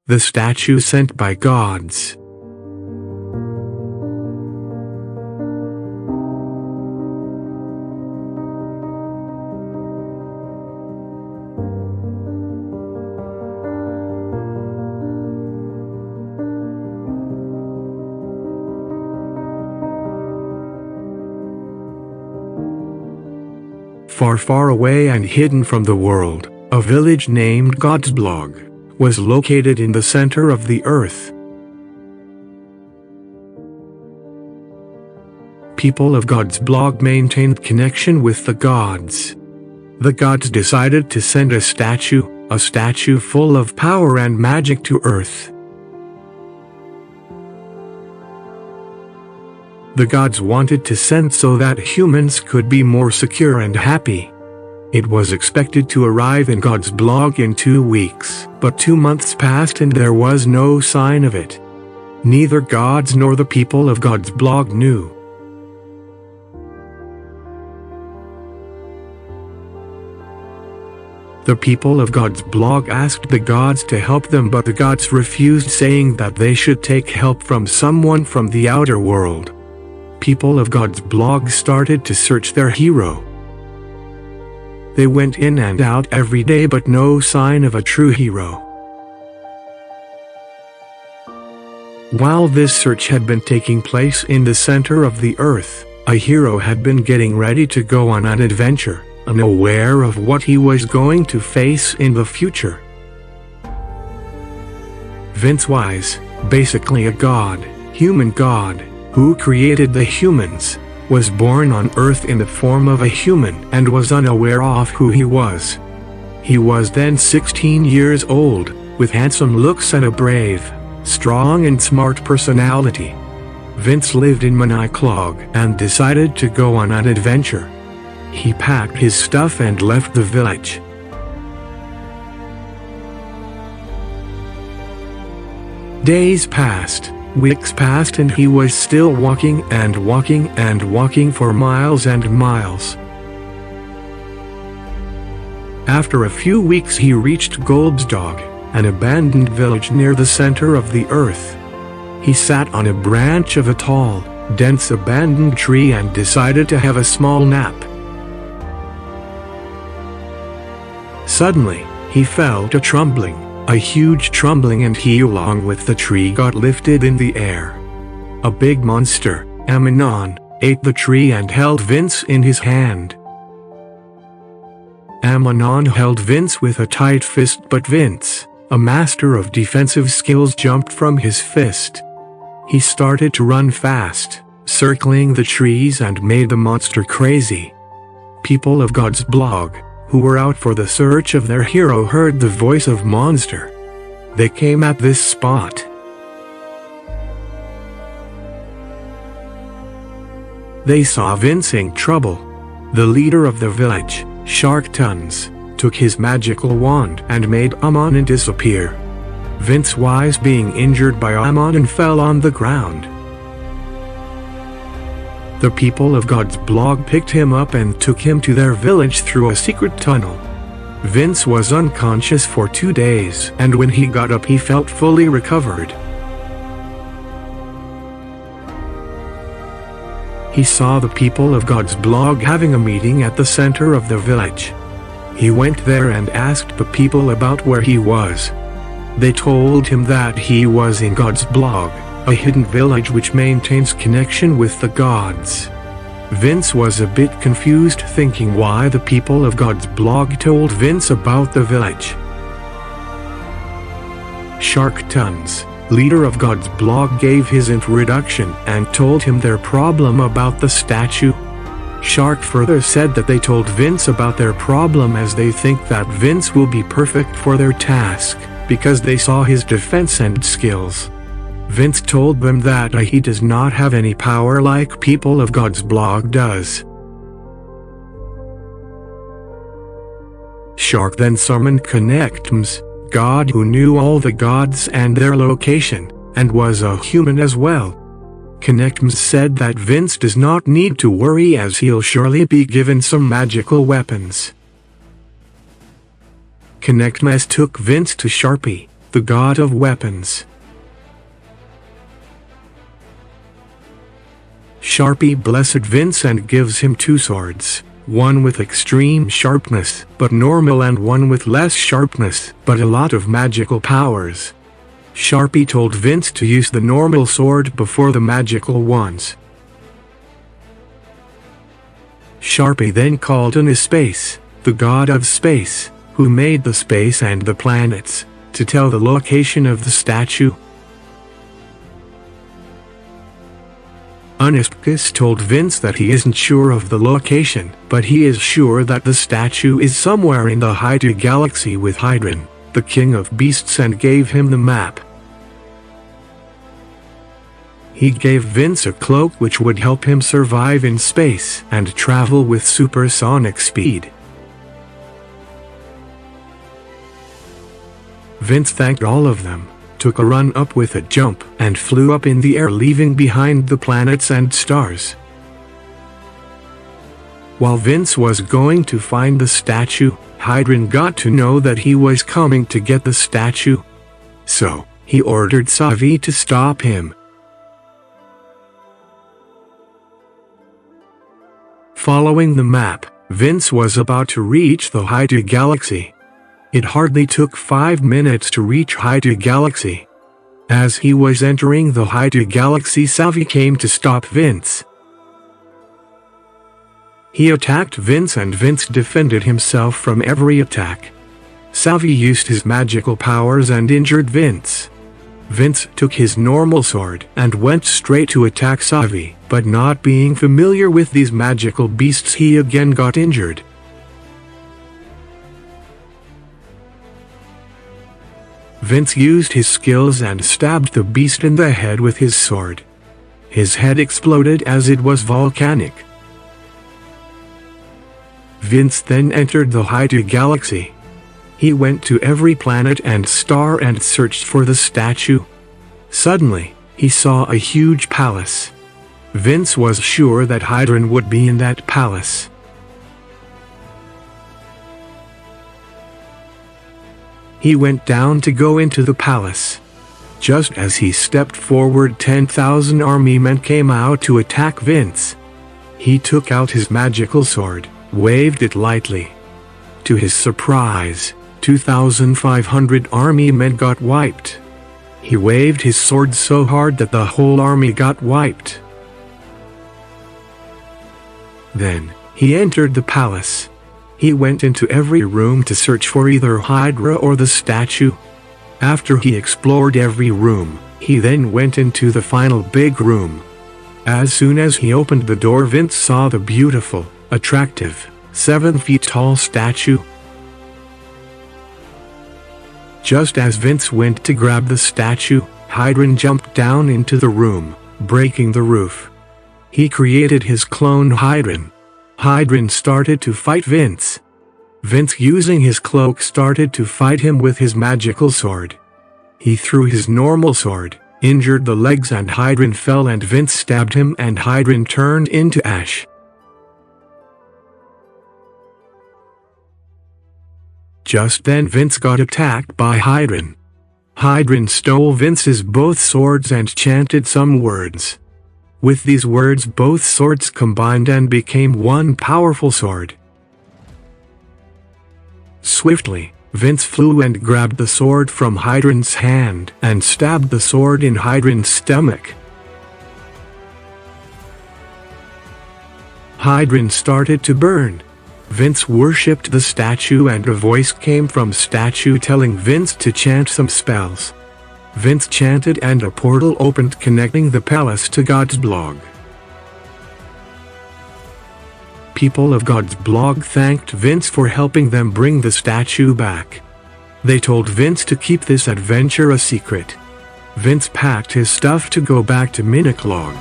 the statue sent by gods. Far, far away and hidden from the world, a village named Godsblog was located in the center of the earth. People of Godsblog maintained connection with the gods. The gods decided to send a statue full of power and magic to Earth. The gods wanted to send so that humans could be more secure and happy. It was expected to arrive in Godsblog in 2 weeks, but 2 months passed and there was no sign of it. Neither gods nor the people of Godsblog knew. The people of Godsblog asked the gods to help them, but the gods refused, saying that they should take help from someone from the outer world. People of Godsblog started to search their hero. They went in and out every day, but no sign of a true hero. While this search had been taking place in the center of the earth, a hero had been getting ready to go on an adventure, unaware of what he was going to face in the future. Vince Wise, basically a god, human god, who created the humans, was born on Earth in the form of a human and was unaware of who he was. He was then 16 years old, with handsome looks and a brave, strong and smart personality. Vince lived in Maniclog and decided to go on an adventure. He packed his stuff and left the village. Days passed. Weeks passed and he was still walking and walking and walking for miles and miles. After a few weeks he reached Godsblog, an abandoned village near the center of the earth. He sat on a branch of a tall, dense abandoned tree and decided to have a small nap. Suddenly, he felt a trembling. A huge trembling, and he along with the tree got lifted in the air. A big monster, Ammonon, ate the tree and held Vince in his hand. Ammonon held Vince with a tight fist, but Vince, a master of defensive skills, jumped from his fist. He started to run fast, circling the trees and made the monster crazy. People of Godsblog, who were out for the search of their hero, heard the voice of monster. They came at this spot. They saw Vince in trouble. The leader of the village, Sharktons, took his magical wand and made Ammonon disappear. Vince Wise, being injured by Ammonon, fell on the ground. The people of Godsblog picked him up and took him to their village through a secret tunnel. Vince was unconscious for 2 days, and when he got up he felt fully recovered. He saw the people of Godsblog having a meeting at the center of the village. He went there and asked the people about where he was. They told him that he was in Godsblog, a hidden village which maintains connection with the gods. Vince was a bit confused, thinking why the people of Godsblog told Vince about the village. Sharktons, leader of Godsblog, gave his introduction and told him their problem about the statue. Shark further said that they told Vince about their problem as they think that Vince will be perfect for their task, because they saw his defense and skills. Vince told them that he does not have any power like people of Godsblog does. Shark then summoned Connectms, god who knew all the gods and their location, and was a human as well. Connectms said that Vince does not need to worry as he'll surely be given some magical weapons. Connectms took Vince to Sharpie, the god of weapons. Sharpie blesses Vince and gives him 2 swords, one with extreme sharpness but normal and one with less sharpness but a lot of magical powers. Sharpie told Vince to use the normal sword before the magical ones. Sharpie then called on Space, the god of space, who made the space and the planets, to tell the location of the statue. Uniscus told Vince that he isn't sure of the location, but he is sure that the statue is somewhere in the Hydra Galaxy with Hydron, the king of beasts, and gave him the map. He gave Vince a cloak which would help him survive in space and travel with supersonic speed. Vince thanked all of them, took a run up with a jump, and flew up in the air, leaving behind the planets and stars. While Vince was going to find the statue, Hydron got to know that he was coming to get the statue. So, he ordered Savi to stop him. Following the map, Vince was about to reach the Hydra Galaxy. It hardly took 5 minutes to reach Hydra Galaxy. As he was entering the Hydra Galaxy, Savi came to stop Vince. He attacked Vince and Vince defended himself from every attack. Savi used his magical powers and injured Vince. Vince took his normal sword and went straight to attack Savi, but not being familiar with these magical beasts, he again got injured. Vince used his skills and stabbed the beast in the head with his sword. His head exploded as it was volcanic. Vince then entered the Hydra Galaxy. He went to every planet and star and searched for the statue. Suddenly, he saw a huge palace. Vince was sure that Hydron would be in that palace. He went down to go into the palace. Just as he stepped forward, 10,000 army men came out to attack Vince. He took out his magical sword, waved it lightly. To his surprise, 2,500 army men got wiped. He waved his sword so hard that the whole army got wiped. Then, he entered the palace. He went into every room to search for either Hydra or the statue. After he explored every room, he then went into the final big room. As soon as he opened the door, Vince saw the beautiful, attractive, 7 feet tall statue. Just as Vince went to grab the statue, Hydron jumped down into the room, breaking the roof. He created his clone Hydron. Hydron started to fight Vince. Vince, using his cloak, started to fight him with his magical sword. He threw his normal sword, injured the legs, and Hydron fell, and Vince stabbed him and Hydron turned into ash. Just then Vince got attacked by Hydron. Hydron stole Vince's both swords and chanted some words. With these words, both swords combined and became one powerful sword. Swiftly, Vince flew and grabbed the sword from Hydron's hand and stabbed the sword in Hydron's stomach. Hydron started to burn. Vince worshipped the statue and a voice came from statue telling Vince to chant some spells. Vince chanted and a portal opened, connecting the palace to God's blog. People of God's blog thanked Vince for helping them bring the statue back. They told Vince to keep this adventure a secret. Vince packed his stuff to go back to Miniclog.